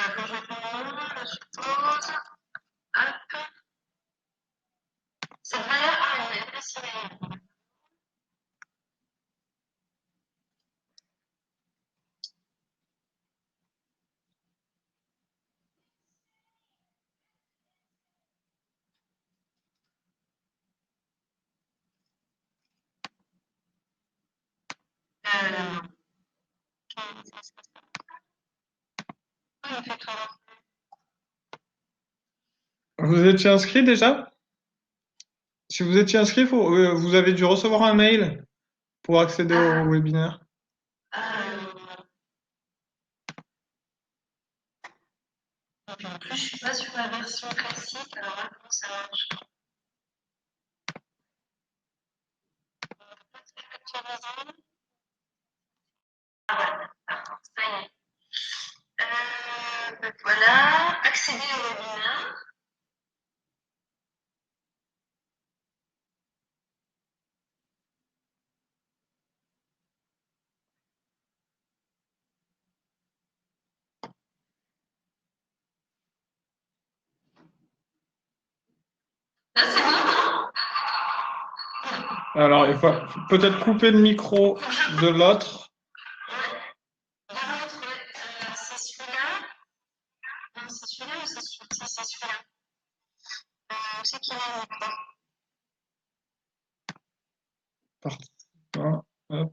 Quand je commande, je suppose. Hop. C'est vrai. Ah, on est passé. Euh, on fait comment? Vous étiez inscrit déjà? Si vous étiez inscrit, vous avez dû recevoir un mail pour accéder au Ah, webinaire. euh, en plus, je suis pas sur la version classique. Alors là, comment ça marche? Actualiser. Ah, ça y est. Donc voilà, accéder au webinaire. Là, c'est bon? Alors, il faut peut-être couper le micro de l'autre. Ouais. De l'autre, ouais. C'est celui-là. Non, c'est celui-là ou c'est celui-là? C'est celui-là. C'est qui est le micro? Parti. Hop.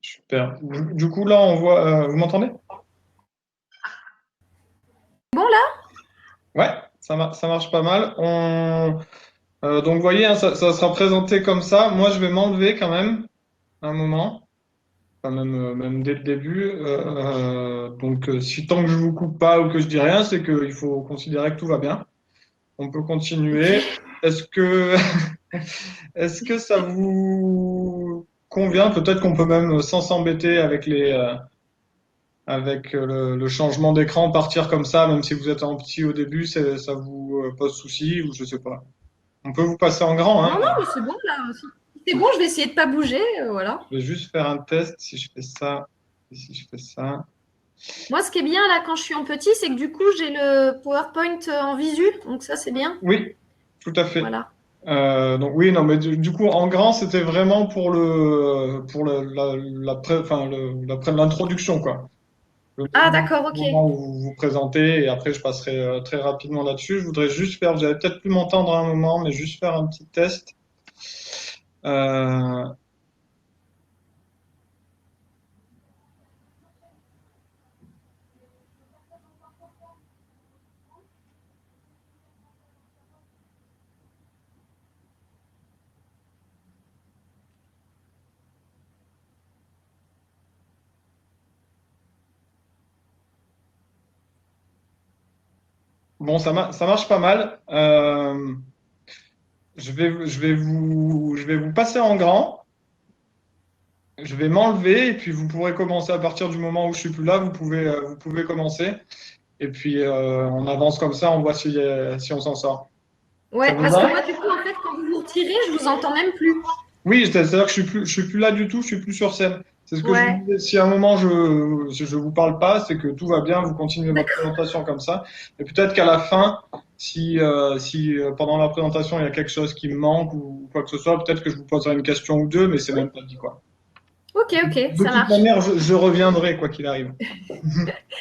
Super. Du coup, là, on voit. Vous m'entendez? Bon là? Ouais, ça marche pas mal. Donc, vous voyez, hein, ça sera présenté comme ça. Moi, je vais m'enlever quand même un moment. Enfin, même dès le début. Donc, si tant que je vous coupe pas ou que je dis rien, c'est qu'il faut considérer que tout va bien. On peut continuer. Ok. Est-ce que, est-ce que ça vous convient? Peut-être qu'on peut même, sans s'embêter avec le changement d'écran, partir comme ça, même si vous êtes en petit au début, ça vous pose souci ou je sais pas. On peut vous passer en grand, hein. Non, non, mais c'est bon là. Si c'est bon, je vais essayer de pas bouger. Voilà. Je vais juste faire un test si je fais ça et si je fais ça. Moi, ce qui est bien là quand je suis en petit, c'est que du coup, j'ai le PowerPoint en visu. Donc ça, c'est bien. Oui, tout à fait. Voilà. Donc oui, non, mais du coup, en grand, c'était vraiment pour enfin, l'introduction, quoi. Le Ah, moment, d'accord, le ok. moment où vous vous présentez, et après, je passerai très rapidement là-dessus. Je voudrais juste faire, vous allez peut-être plus m'entendre à un moment, mais juste faire un petit test. Euh, bon, ça marche pas mal. Je vais vous passer en grand. Je vais m'enlever, et puis vous pourrez commencer à partir du moment où je suis plus là. Vous pouvez commencer. Et puis, on avance comme ça, on voit si on s'en sort. Ça Ouais, vous parce que va? moi, du coup, en fait, quand vous vous retirez, je vous entends même plus. Oui, c'est-à-dire que je suis plus là du tout, je suis plus sur scène. C'est ce que je vous Ouais, disais. Si à un moment je vous parle pas, c'est que tout va bien, vous continuez votre d'accord. présentation comme ça. Et peut-être qu'à la fin, si pendant la présentation il y a quelque chose qui me manque ou quoi que ce soit, peut-être que je vous poserai une question ou deux, mais c'est Oui. même pas dit quoi. Ok, ok, De ça toute marche. manière, je reviendrai quoi qu'il arrive.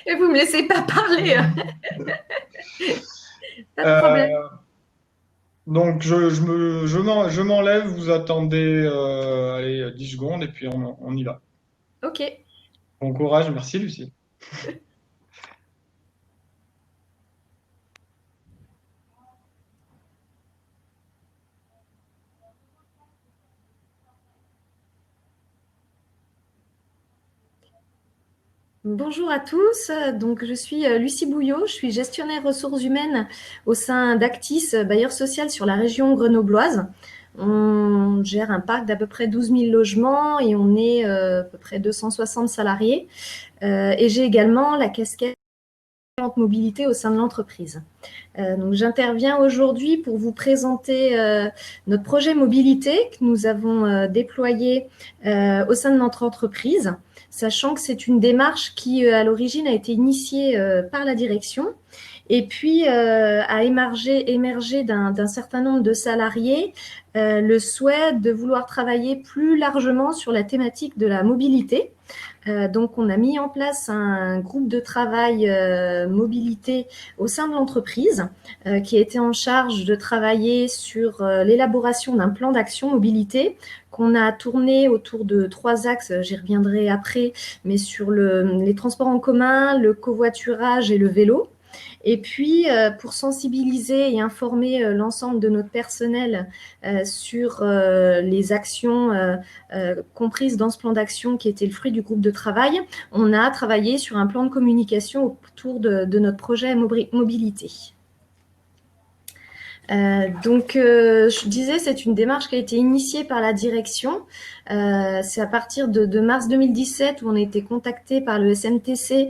Et vous me laissez pas parler. Pas de problème. Euh, donc je m'enlève, vous attendez allez, 10 secondes et puis on y va. Ok. Bon courage, merci Lucie. Bonjour à tous. Donc, je suis Lucie Bouillot. Je suis gestionnaire ressources humaines au sein d'Actis, bailleur social sur la région grenobloise. On gère un parc d'à peu près 12 000 logements et on est à peu près 260 salariés. Et j'ai également la casquette mobilité au sein de l'entreprise. Donc j'interviens aujourd'hui pour vous présenter notre projet mobilité que nous avons déployé au sein de notre entreprise, sachant que c'est une démarche qui à l'origine a été initiée par la direction et puis a émergé d'un certain nombre de salariés le souhait de vouloir travailler plus largement sur la thématique de la mobilité. Donc, on a mis en place un groupe de travail mobilité au sein de l'entreprise qui a été en charge de travailler sur l'élaboration d'un plan d'action mobilité qu'on a tourné autour de 3 axes, j'y reviendrai après, mais sur les transports en commun, le covoiturage et le vélo. Et puis, pour sensibiliser et informer l'ensemble de notre personnel sur les actions comprises dans ce plan d'action qui était le fruit du groupe de travail, on a travaillé sur un plan de communication autour de notre projet mobilité. Je disais, c'est une démarche qui a été initiée par la direction. C'est à partir de mars 2017 où on a été contacté par le SMTC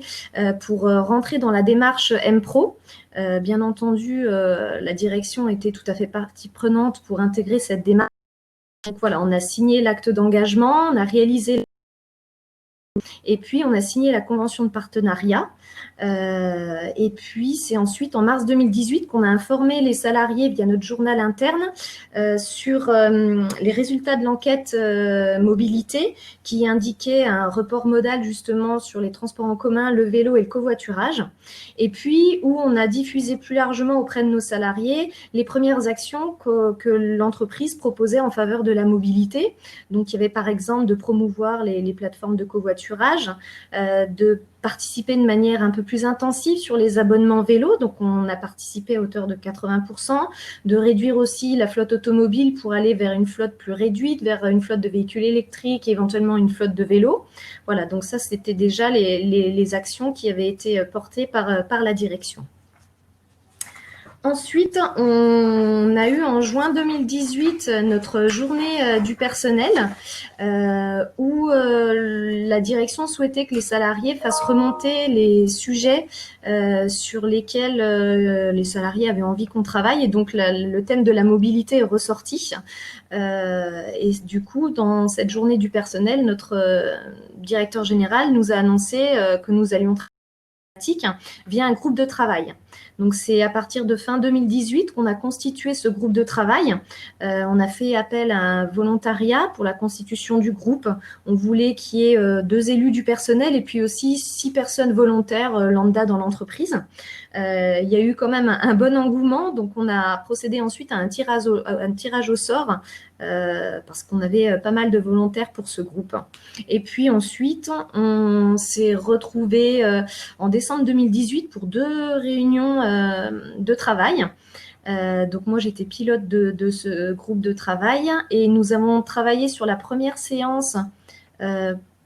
pour rentrer dans la démarche MPro. Bien entendu, la direction était tout à fait partie prenante pour intégrer cette démarche. Donc voilà, on a signé l'acte d'engagement, on a réalisé et puis on a signé la convention de partenariat. Et puis, c'est ensuite en mars 2018 qu'on a informé les salariés via notre journal interne sur les résultats de l'enquête mobilité qui indiquait un report modal justement sur les transports en commun, le vélo et le covoiturage. Et puis, où on a diffusé plus largement auprès de nos salariés les premières actions que l'entreprise proposait en faveur de la mobilité. Donc, il y avait par exemple de promouvoir les plateformes de covoiturage, de participer de manière un peu plus intensive sur les abonnements vélo. Donc, on a participé à hauteur de 80%, de réduire aussi la flotte automobile pour aller vers une flotte plus réduite, vers une flotte de véhicules électriques, éventuellement une flotte de vélos. Voilà, donc ça, c'était déjà les actions qui avaient été portées par la direction. Ensuite, on a eu en juin 2018 notre journée du personnel où la direction souhaitait que les salariés fassent remonter les sujets sur lesquels les salariés avaient envie qu'on travaille. Et donc, le thème de la mobilité est ressorti. Et du coup, dans cette journée du personnel, notre directeur général nous a annoncé que nous allions travailler via un groupe de travail. Donc, c'est à partir de fin 2018 qu'on a constitué ce groupe de travail. On a fait appel à un volontariat pour la constitution du groupe. On voulait qu'il y ait 2 élus du personnel et puis aussi 6 personnes volontaires lambda dans l'entreprise. Il y a eu quand même un bon engouement, donc on a procédé ensuite à un tirage au sort parce qu'on avait pas mal de volontaires pour ce groupe. Et puis ensuite, on s'est retrouvés en décembre 2018 pour 2 réunions de travail. Donc moi, j'étais pilote de ce groupe de travail et nous avons travaillé sur la première séance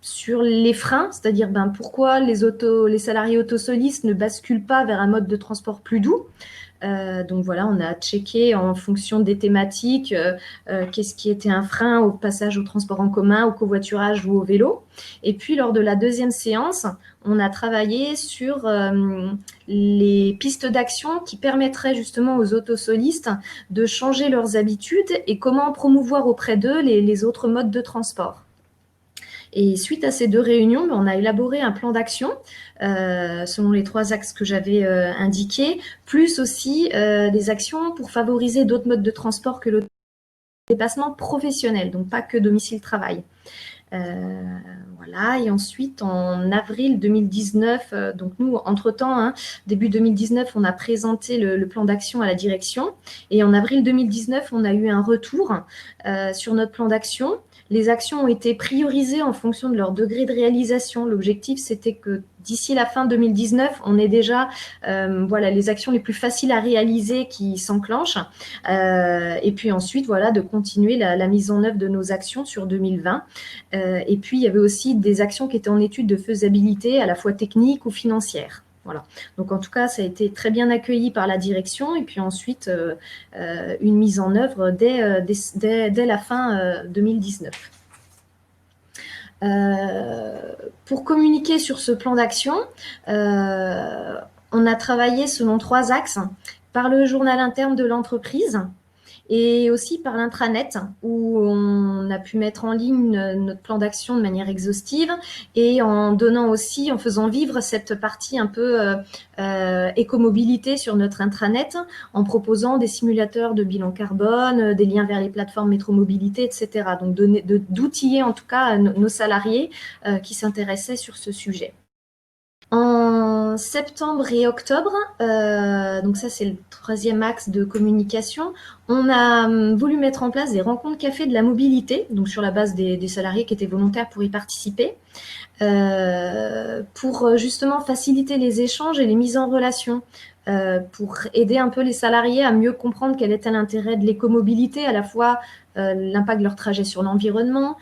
sur les freins, c'est-à-dire pourquoi les salariés autosolistes ne basculent pas vers un mode de transport plus doux. Donc voilà, on a checké en fonction des thématiques qu'est-ce qui était un frein au passage au transport en commun, au covoiturage ou au vélo. Et puis lors de la deuxième séance, on a travaillé sur les pistes d'action qui permettraient justement aux autosolistes de changer leurs habitudes et comment promouvoir auprès d'eux les autres modes de transport. Et suite à ces 2 réunions, on a élaboré un plan d'action selon les 3 axes que j'avais indiqués, plus aussi des actions pour favoriser d'autres modes de transport que le déplacement professionnel, donc pas que domicile-travail. Voilà, et ensuite en avril 2019, donc nous entre-temps, début 2019, on a présenté le plan d'action à la direction et en avril 2019, on a eu un retour sur notre plan d'action. Les actions ont été priorisées en fonction de leur degré de réalisation. L'objectif, c'était que d'ici la fin 2019, on ait déjà les actions les plus faciles à réaliser qui s'enclenchent. Et puis ensuite, de continuer la mise en œuvre de nos actions sur 2020. Et puis, il y avait aussi des actions qui étaient en étude de faisabilité, à la fois technique ou financière. Voilà. Donc en tout cas, ça a été très bien accueilli par la direction et puis ensuite une mise en œuvre dès la fin 2019. Pour communiquer sur ce plan d'action, on a travaillé selon 3 axes, par le journal interne de l'entreprise et aussi par l'intranet où on a pu mettre en ligne notre plan d'action de manière exhaustive et en faisant vivre cette partie un peu écomobilité sur notre intranet en proposant des simulateurs de bilan carbone, des liens vers les plateformes métromobilité, etc. Donc d'outiller en tout cas nos salariés qui s'intéressaient sur ce sujet. En septembre et octobre, donc ça c'est le 3e axe de communication, on a voulu mettre en place des rencontres café de la mobilité, donc sur la base des salariés qui étaient volontaires pour y participer, pour justement faciliter les échanges et les mises en relation, pour aider un peu les salariés à mieux comprendre quel était l'intérêt de l'écomobilité, à la fois l'impact de leur trajet sur l'environnement,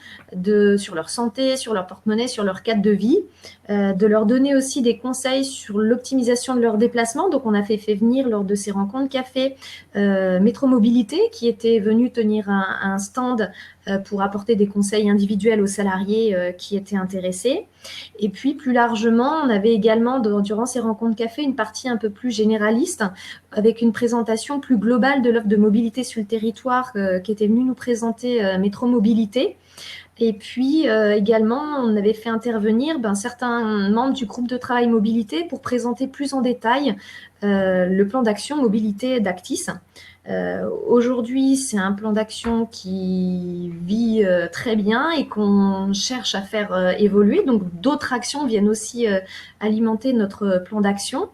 sur leur santé, sur leur porte-monnaie, sur leur cadre de vie, de leur donner aussi des conseils sur l'optimisation de leurs déplacements. Donc on a fait venir lors de ces rencontres café Métromobilité qui était venu tenir un stand pour apporter des conseils individuels aux salariés qui étaient intéressés. Et puis plus largement, on avait également durant ces rencontres café une partie un peu plus généraliste avec une présentation plus globale de l'offre de mobilité sur le territoire qui était venue nous présenter Métromobilité. Et puis également, on avait fait intervenir certains membres du groupe de travail mobilité pour présenter plus en détail le plan d'action mobilité d'Actis. Aujourd'hui, c'est un plan d'action qui vit très bien et qu'on cherche à faire évoluer. Donc, d'autres actions viennent aussi alimenter notre plan d'action.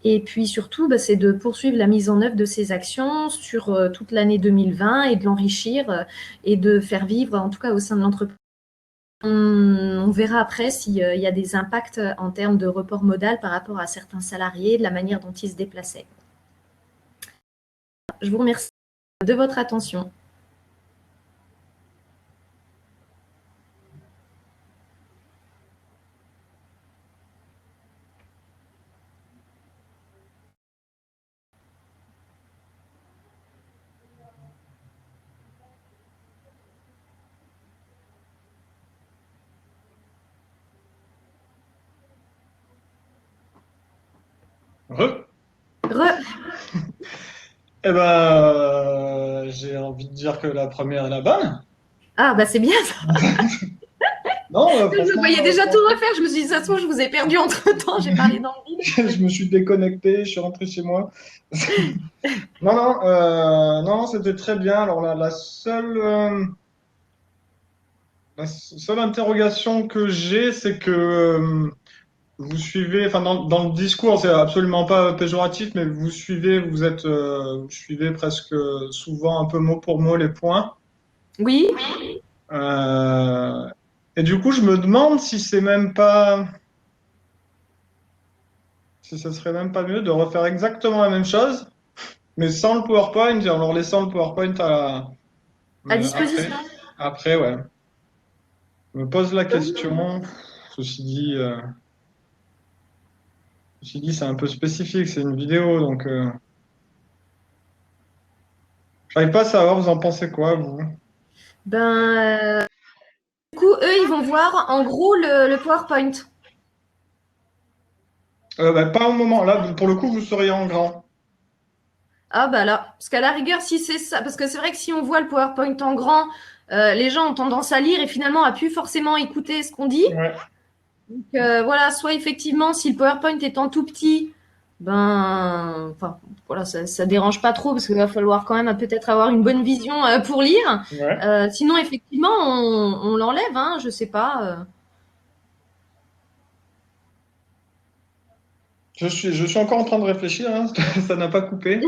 Et puis surtout, c'est de poursuivre la mise en œuvre de ces actions sur toute l'année 2020 et de l'enrichir et de faire vivre, en tout cas au sein de l'entreprise. On verra après s'il y a des impacts en termes de report modal par rapport à certains salariés, de la manière dont ils se déplaçaient. Je vous remercie de votre attention. Eh ben, j'ai envie de dire que la première est la bonne. Ah, c'est bien ça. Non, je me voyais déjà tout refaire. Je me suis dit, ça se trouve, je vous ai perdu entre-temps. J'ai parlé dans le vide. Je me suis déconnecté, je suis rentré chez moi. Non, c'était très bien. Alors, la seule interrogation que j'ai, c'est que vous suivez, enfin, dans le discours, c'est absolument pas péjoratif, mais vous suivez presque souvent un peu mot pour mot les points. Oui. Et du coup, je me demande si ça serait même pas mieux de refaire exactement la même chose, mais sans le PowerPoint et en leur laissant le PowerPoint à disposition. Après, ouais. Je me pose la question. Ceci dit, c'est un peu spécifique, c'est une vidéo, donc j'arrive pas à savoir, vous en pensez quoi, vous? Du coup, eux, ils vont voir en gros le PowerPoint. Pas au moment, là, pour le coup, vous seriez en grand. Ah là, parce qu'à la rigueur, si c'est ça, parce que c'est vrai que si on voit le PowerPoint en grand, les gens ont tendance à lire et finalement à plus forcément écouter ce qu'on dit. Ouais. Donc voilà, soit effectivement, si le PowerPoint est en tout petit, voilà, ça dérange pas trop parce qu'il va falloir quand même peut-être avoir une bonne vision pour lire. Ouais. Sinon, effectivement, on l'enlève, hein, je sais pas. Je suis encore en train de réfléchir, hein, ça n'a pas coupé.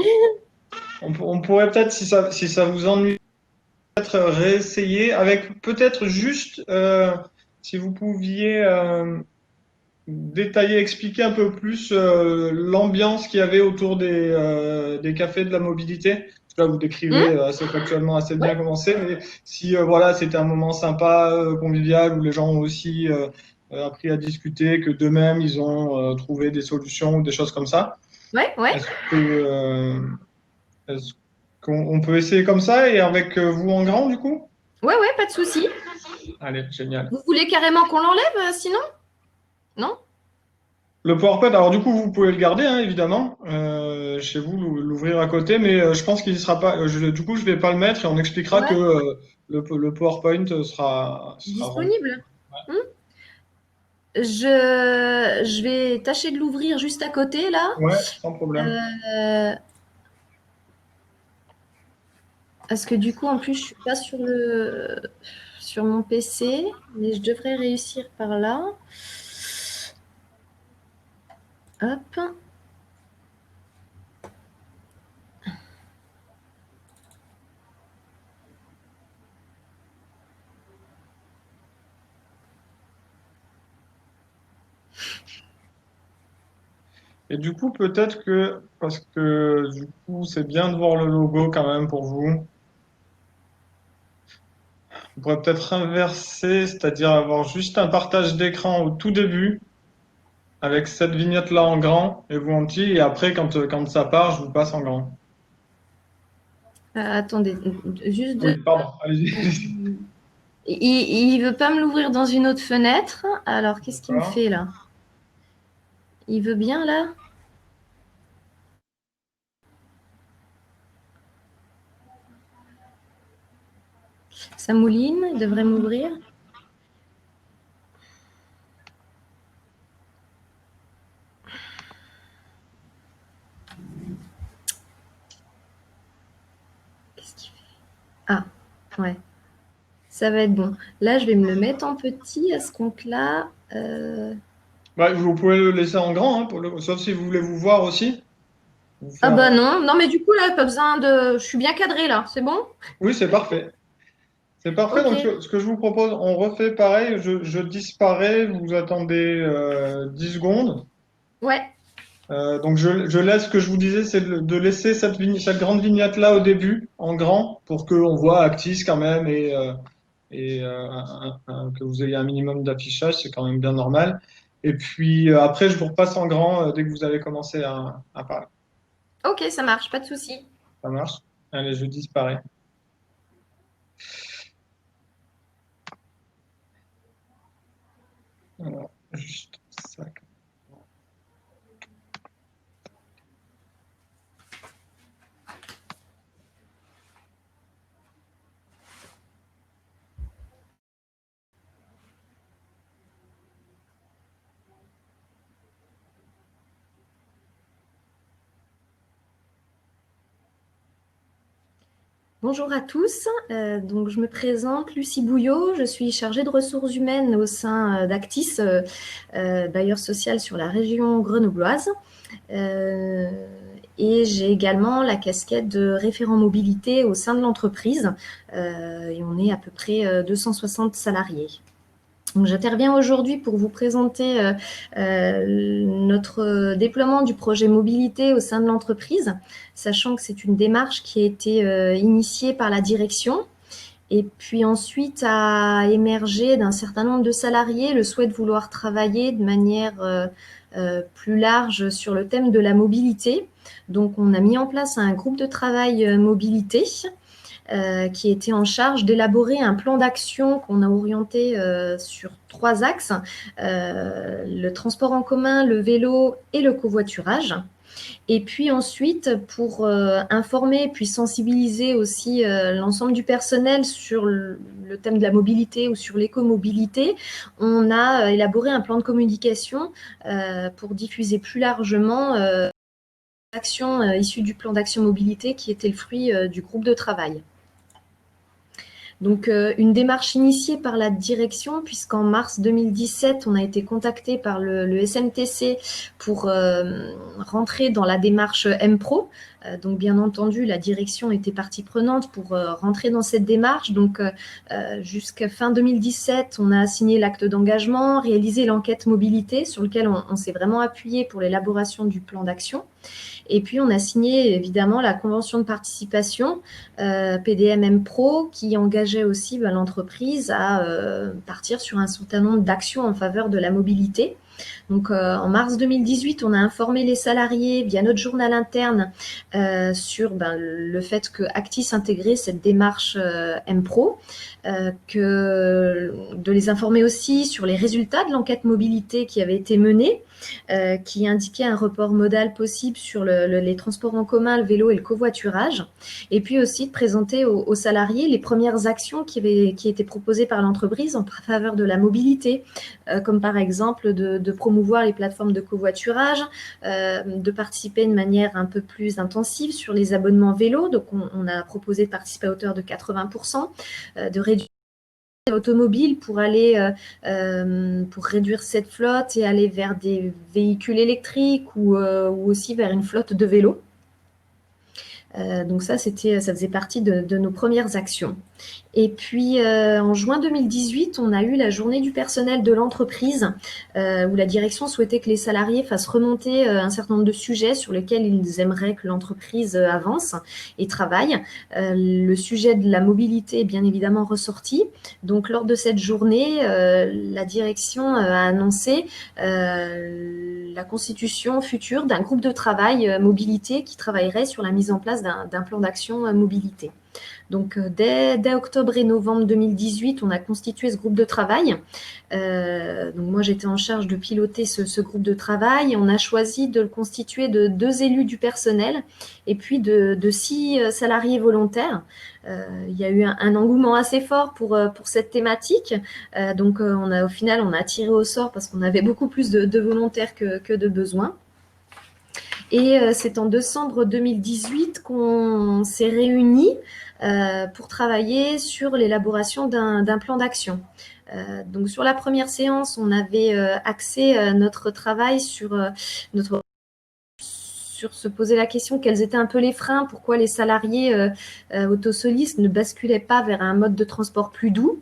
On pourrait peut-être, si ça vous ennuie, peut-être réessayer avec peut-être juste, si vous pouviez détailler, expliquer un peu plus l'ambiance qu'il y avait autour des cafés de la mobilité. Parce que là, vous décrivez assez factuellement, assez bien comment c'est, mais si voilà, c'était un moment sympa, convivial, où les gens ont aussi appris à discuter, que d'eux-mêmes, ils ont trouvé des solutions ou des choses comme ça. Ouais, ouais. Est-ce que, est-ce qu'on peut essayer comme ça et avec vous en grand, du coup? Ouais, ouais, pas de souci. Allez, génial. Vous voulez carrément qu'on l'enlève, sinon? Non? Le PowerPoint, alors du coup, vous pouvez le garder, hein, évidemment, chez vous, l'ouvrir à côté, mais je pense qu'il ne sera pas. Du coup, je vais pas le mettre et on expliquera que Ouais, le PowerPoint sera rempli. disponible. Hmm. Je vais tâcher de l'ouvrir juste à côté, là. Ouais, sans problème. Euh, Parce que du coup, en plus, je suis pas sur mon PC, mais je devrais réussir par là. Hop. Et du coup, peut-être que, parce que du coup, c'est bien de voir le logo quand même pour vous. On pourrait peut-être inverser, c'est-à-dire avoir juste un partage d'écran au tout début, avec cette vignette-là en grand et vous en petit, et après, quand ça part, je vous passe en grand. Attendez, juste Oui, deux. pardon, allez-y. Il veut pas me l'ouvrir dans une autre fenêtre. Alors, qu'est-ce qu'il me D'accord. fait là? Il veut bien là? Ça mouline, il devrait m'ouvrir. Qu'est-ce qu'il fait? Ah, ouais, ça va être bon. Là, je vais me le mettre en petit à ce compte-là. Ouais, vous pouvez le laisser en grand, hein, sauf si vous voulez vous voir aussi. Vous Ah faire, bah non, non, mais du coup, là, pas besoin de. Je suis bien cadrée là, c'est bon? Oui, c'est parfait. C'est parfait. Ok, Donc, ce que je vous propose, on refait pareil. Je disparais. Vous attendez 10 secondes. ouais, Donc, je laisse ce que je vous disais, c'est de laisser cette grande vignette-là au début, en grand, pour qu'on voit Actis quand même et que vous ayez un minimum d'affichage. C'est quand même bien normal. Et puis, après, je vous repasse en grand dès que vous avez commencé à parler. ok, ça marche, pas de souci. Ça marche? Allez, je disparais. Alors, juste ça. Bonjour à tous, donc je me présente Lucie Bouillot, je suis chargée de ressources humaines au sein d'Actis, bailleur social sur la région grenobloise. Euh, et j'ai également la casquette de référent mobilité au sein de l'entreprise, et on est à peu près 260 salariés. Donc, j'interviens aujourd'hui pour vous présenter notre déploiement du projet mobilité au sein de l'entreprise, sachant que c'est une démarche qui a été initiée par la direction et puis ensuite a émergé d'un certain nombre de salariés le souhait de vouloir travailler de manière plus large sur le thème de la mobilité. Donc on a mis en place un groupe de travail mobilité qui était en charge d'élaborer un plan d'action qu'on a orienté sur 3 axes, le transport en commun, le vélo et le covoiturage. Et puis ensuite, pour informer puis sensibiliser aussi l'ensemble du personnel sur le thème de la mobilité ou sur l'écomobilité, on a élaboré un plan de communication pour diffuser plus largement l'actions issues du plan d'action mobilité qui était le fruit du groupe de travail. Donc, une démarche initiée par la direction, puisqu'en mars 2017, on a été contacté par le SMTC pour rentrer dans la démarche MPro. Donc, bien entendu, la direction était partie prenante pour rentrer dans cette démarche. Donc, jusqu'à fin 2017, on a signé l'acte d'engagement, réalisé l'enquête mobilité sur lequel on s'est vraiment appuyé pour l'élaboration du plan d'action. Et puis, on a signé évidemment la convention de participation PDM Pro qui engageait aussi l'entreprise à partir sur un certain nombre d'actions en faveur de la mobilité. Donc, en mars 2018, on a informé les salariés via notre journal interne sur le fait que Actis intégrait cette démarche MPro, de les informer aussi sur les résultats de l'enquête mobilité qui avait été menée, qui indiquait un report modal possible sur les transports en commun, le vélo et le covoiturage, et puis aussi de présenter aux salariés les premières actions qui étaient proposées par l'entreprise en faveur de la mobilité, comme par exemple de promouvoir les plateformes de covoiturage, de participer de manière un peu plus intensive sur les abonnements vélo. Donc, on a proposé de participer à hauteur de 80%, de réduire automobile pour aller pour réduire cette flotte et aller vers des véhicules électriques ou aussi vers une flotte de vélos. Donc ça faisait partie de nos premières actions. Et puis, en juin 2018, on a eu la journée du personnel de l'entreprise où la direction souhaitait que les salariés fassent remonter un certain nombre de sujets sur lesquels ils aimeraient que l'entreprise avance et travaille. Le sujet de la mobilité est bien évidemment ressorti. Donc, lors de cette journée, la direction a annoncé la constitution future d'un groupe de travail mobilité qui travaillerait sur la mise en place d'un plan d'action mobilité. Donc, dès octobre et novembre 2018, on a constitué ce groupe de travail. Donc, moi, j'étais en charge de piloter ce groupe de travail. On a choisi de le constituer de 2 élus du personnel et puis de 6 salariés volontaires. Il y a eu un engouement assez fort pour cette thématique. Donc, au final, on a tiré au sort parce qu'on avait beaucoup plus de volontaires que de besoins. Et c'est en décembre 2018 qu'on s'est réunis pour travailler sur l'élaboration d'un plan d'action. Donc, sur la première séance, on avait axé notre travail sur se poser la question quels étaient un peu les freins, pourquoi les salariés autosolistes ne basculaient pas vers un mode de transport plus doux.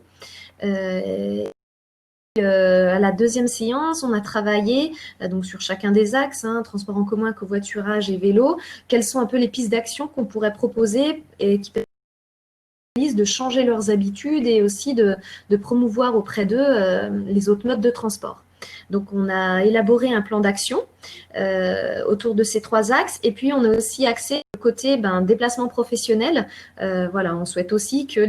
À la deuxième séance, on a travaillé donc sur chacun des axes, transport en commun, covoiturage et vélo. Quelles sont un peu les pistes d'action qu'on pourrait proposer et qui permettent de changer leurs habitudes et aussi de promouvoir auprès d'eux les autres modes de transport. Donc, on a élaboré un plan d'action autour de ces 3 axes. Et puis, on a aussi axé le côté déplacement professionnel. On souhaite aussi que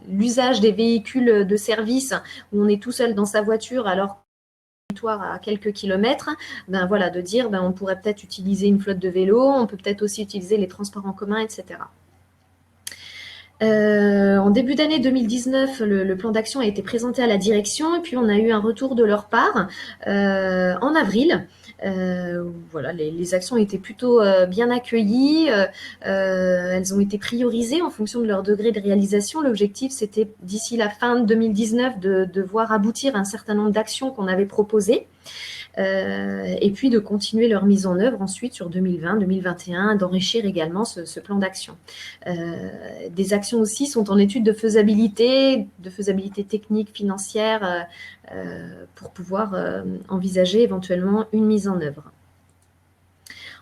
l'usage des véhicules de service où on est tout seul dans sa voiture alors à quelques kilomètres, de dire on pourrait peut-être utiliser une flotte de vélos, on peut peut-être aussi utiliser les transports en commun, etc. En début d'année 2019, le plan d'action a été présenté à la direction et puis on a eu un retour de leur part en avril. Les actions étaient plutôt bien accueillies. Elles ont été priorisées en fonction de leur degré de réalisation. L'objectif, c'était d'ici la fin de 2019 de voir aboutir un certain nombre d'actions qu'on avait proposées. Et puis de continuer leur mise en œuvre ensuite sur 2020-2021, d'enrichir également ce plan d'action. Des actions aussi sont en étude de faisabilité technique, financière, pour pouvoir envisager éventuellement une mise en œuvre.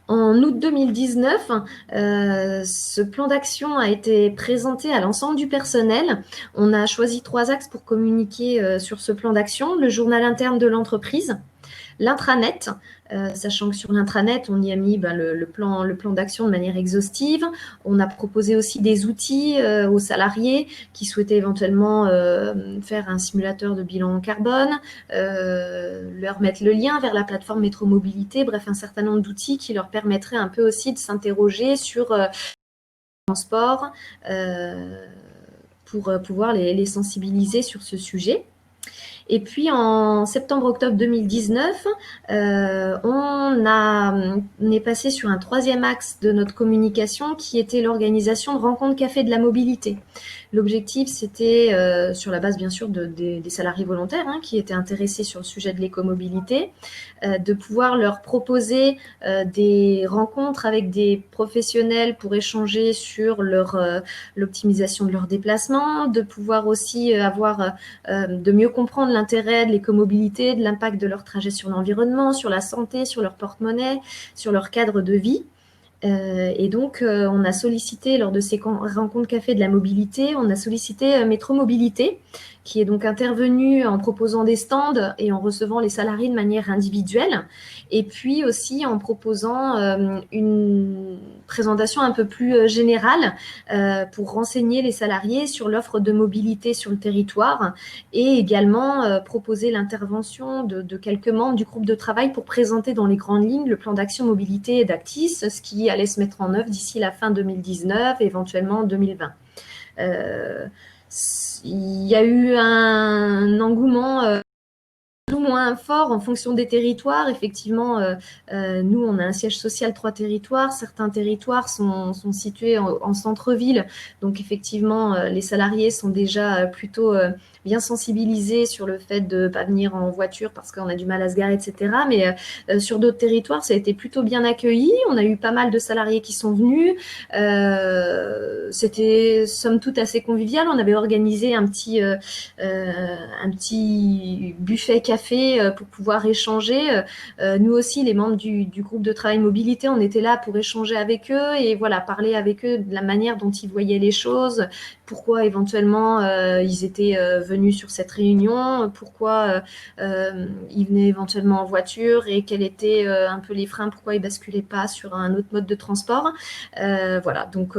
En août 2019, ce plan d'action a été présenté à l'ensemble du personnel. On a choisi 3 axes pour communiquer sur ce plan d'action. Le journal interne de l'entreprise, l'intranet, sachant que sur l'intranet, on y a mis le plan d'action de manière exhaustive. On a proposé aussi des outils aux salariés qui souhaitaient éventuellement faire un simulateur de bilan carbone, leur mettre le lien vers la plateforme Métro-Mobilité, bref, un certain nombre d'outils qui leur permettraient un peu aussi de s'interroger sur le transport pour pouvoir les sensibiliser sur ce sujet. Et puis, en septembre-octobre 2019, on est passé sur un 3e axe de notre communication qui était l'organisation de rencontres café de la mobilité. L'objectif, c'était, sur la base bien sûr des salariés volontaires qui étaient intéressés sur le sujet de l'écomobilité, de pouvoir leur proposer des rencontres avec des professionnels pour échanger sur l'optimisation de leurs déplacements, de pouvoir aussi de mieux comprendre l'intérêt de l'écomobilité, de l'impact de leur trajet sur l'environnement, sur la santé, sur leur porte-monnaie, sur leur cadre de vie. Et donc, on a sollicité, lors de ces rencontres café de la mobilité, on a sollicité Métro Mobilité, qui est donc intervenu en proposant des stands et en recevant les salariés de manière individuelle, et puis aussi en proposant une présentation un peu plus générale pour renseigner les salariés sur l'offre de mobilité sur le territoire, et également proposer l'intervention de quelques membres du groupe de travail pour présenter dans les grandes lignes le plan d'action mobilité d'Actis, ce qui allait se mettre en œuvre d'ici la fin 2019, éventuellement 2020. Il y a eu un engouement plus ou moins fort en fonction des territoires. Effectivement, nous, on a un siège social 3 territoires. Certains territoires sont situés en centre-ville. Donc, effectivement, les salariés sont déjà plutôt bien sensibilisés sur le fait de ne pas venir en voiture parce qu'on a du mal à se garer, etc. Mais sur d'autres territoires, ça a été plutôt bien accueilli. On a eu pas mal de salariés qui sont venus. C'était, somme toute, assez convivial. On avait organisé un petit buffet café pour pouvoir échanger. Nous aussi, les membres du groupe de travail mobilité, on était là pour échanger avec eux et voilà, parler avec eux de la manière dont ils voyaient les choses, pourquoi éventuellement ils étaient venus sur cette réunion, pourquoi ils venaient éventuellement en voiture et quels étaient un peu les freins, pourquoi ils basculaient pas sur un autre mode de transport. Voilà, donc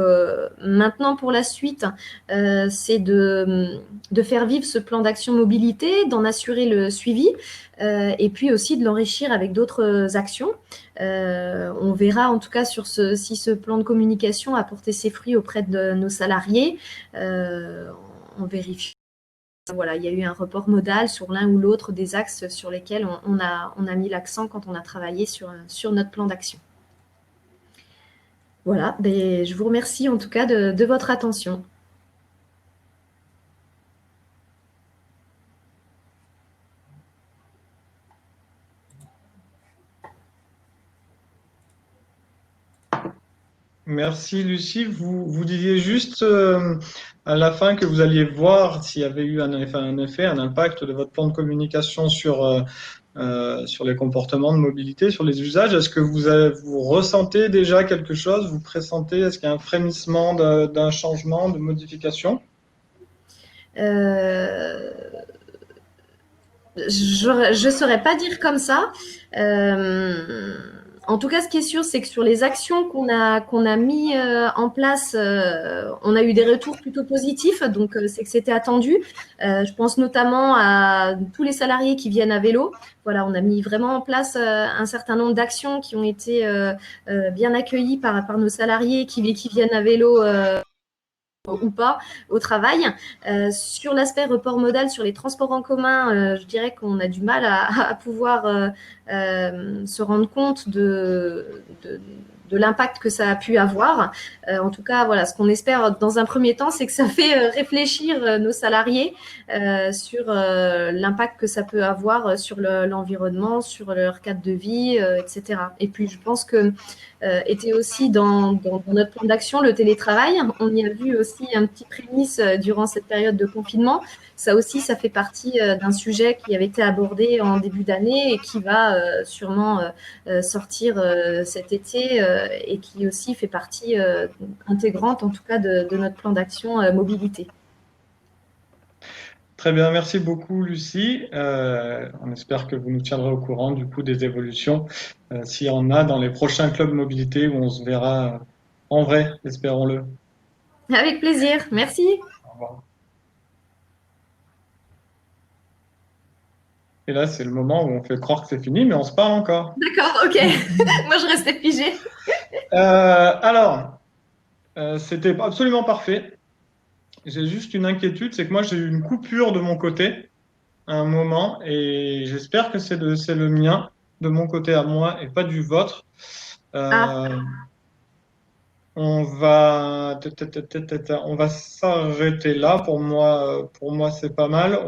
maintenant pour la suite, c'est de faire vivre ce plan d'action mobilité, d'en assurer le suivi et puis aussi de l'enrichir avec d'autres actions. On verra en tout cas si ce plan de communication a porté ses fruits auprès de nos salariés. On vérifie. Voilà, il y a eu un report modal sur l'un ou l'autre des axes sur lesquels on a mis l'accent quand on a travaillé sur notre plan d'action. Voilà, je vous remercie en tout cas de votre attention. Merci Lucie. Vous disiez juste à la fin que vous alliez voir s'il y avait eu un effet, un impact de votre plan de communication sur les comportements de mobilité, sur les usages. Est-ce que vous ressentez déjà quelque chose? Vous pressentez? Est-ce qu'il y a un frémissement d'un changement, de modification? Je ne saurais pas dire comme ça. En tout cas, ce qui est sûr, c'est que sur les actions qu'on a mis en place, on a eu des retours plutôt positifs, donc c'est que c'était attendu. Je pense notamment à tous les salariés qui viennent à vélo. Voilà, on a mis vraiment en place un certain nombre d'actions qui ont été bien accueillies par nos salariés qui viennent à vélo ou pas au travail. Sur l'aspect report modal sur les transports en commun, je dirais qu'on a du mal à pouvoir se rendre compte de l'impact que ça a pu avoir. En tout cas, voilà, ce qu'on espère dans un premier temps, c'est que ça fait réfléchir nos salariés sur l'impact que ça peut avoir sur l'environnement, sur leur cadre de vie, etc. Et puis, je pense que était aussi dans notre plan d'action le télétravail. On y a vu aussi un petit prémisse durant cette période de confinement. Ça aussi, ça fait partie d'un sujet qui avait été abordé en début d'année et qui va sûrement sortir cet été et qui aussi fait partie intégrante, en tout cas, de notre plan d'action mobilité. Très bien, merci beaucoup Lucie. On espère que vous nous tiendrez au courant du coup des évolutions, s'il y en a dans les prochains clubs mobilité où on se verra en vrai, espérons-le. Avec plaisir, merci. Au revoir. Et là, c'est le moment où on fait croire que c'est fini, mais on se parle encore. D'accord, ok. Moi, je restais figée. Alors, c'était absolument parfait. J'ai juste une inquiétude, c'est que moi j'ai eu une coupure de mon côté à un moment et j'espère que c'est le mien, de mon côté à moi et pas du vôtre. Ah. on va s'arrêter là. Pour moi, c'est pas mal.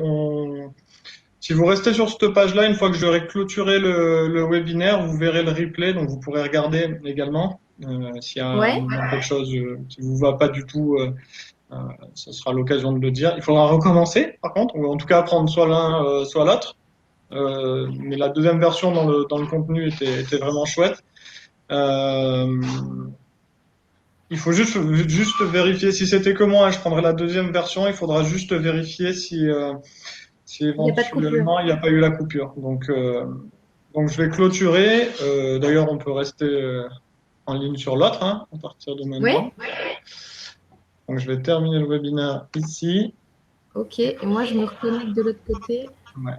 Si vous restez sur cette page-là, une fois que j'aurai clôturé le webinaire, vous verrez le replay, donc vous pourrez regarder également. S'il y a un Ouais. moment, quelque chose qui vous va pas du tout, ce sera l'occasion de le dire. Il faudra recommencer, par contre, ou en tout cas apprendre soit l'un, soit l'autre. Mais la deuxième version dans le contenu était vraiment chouette. Il faut juste vérifier si c'était que moi, je prendrai la deuxième version. Il faudra juste vérifier si Il n'y a pas de coupure. éventuellement il n'y a pas eu la coupure. Donc je vais clôturer. D'ailleurs, on peut rester en ligne sur l'autre hein, à partir de Oui. maintenant. Donc je vais terminer le webinaire ici. Ok. Et moi, je me reconnecte de l'autre côté. Ouais.